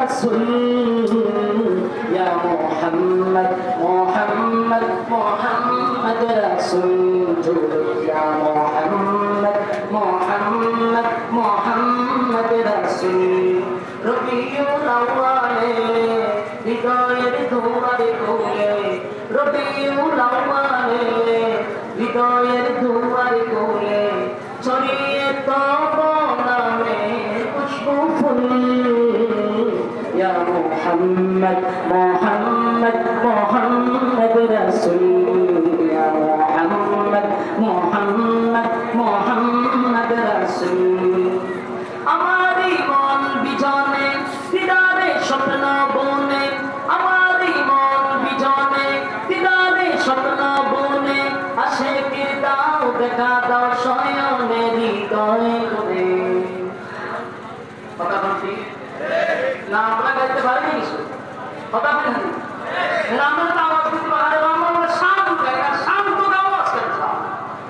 রাসূল ইয়া মুহাম্মদ মুহাম্মদ মুহাম্মদ রাসূল ইয়া মুহাম্মদ মুহাম্মদ মুহাম্মদ রাসূল রবিউল আউয়ালে হৃদয়ের দুয়ারে কোলে রবিউল আউয়ালে হৃদয়ের দুয়ারে কোলে ছড়িয়ে তব নামে খুশবু ফুল ইয়া মুহাম্মদ মুহাম্মদ মুহাম্মদ রাসূল ইয়া মুহাম্মদ মুহাম্মদ মুহাম্মদ রাসূল আমারি মন বিজনে দিদারে স্বপ্ন বনে আমারি মন বিজনে দিদারে স্বপ্ন বনে আশিকের দাও দেখা দাও শয়নে হৃদয় করে কথা বলছি না আমরা গাইতে পারি কিছু কথা বলেন না আমরা তো আওয়াজ দিতে পারি আমরা শান্ত গাই আর শান্ত আওয়াজ করতে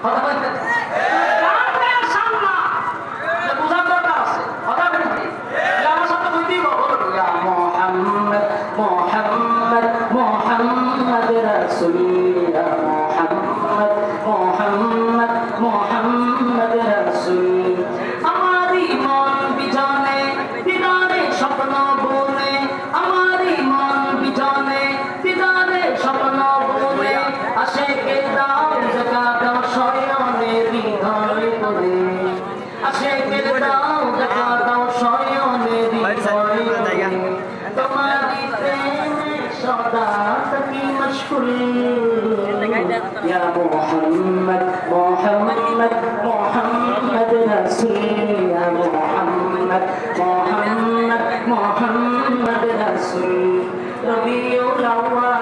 কথা বলতে محمد رسول يا محمد محمد محمد رسول আমারি মন বিজনে দিদারে স্বপ্ন বনে আমারি মন বিজনে দিদারে স্বপ্ন বনে আশিকে দাও জাগা দাও শয়নে হৃদয় করে আশিকে দাও জাগা দাও শয়নে হৃদয় করে তোমারি প্রেমে সদা থাকি মশগুল ইয়া মুহাম্মদ মুহাম্মদ মুহাম্মদ রাসূল ইয়া মুহাম্মদ মুহাম্মদ মুহাম্মদ রাসূল রবিউল আউয়াল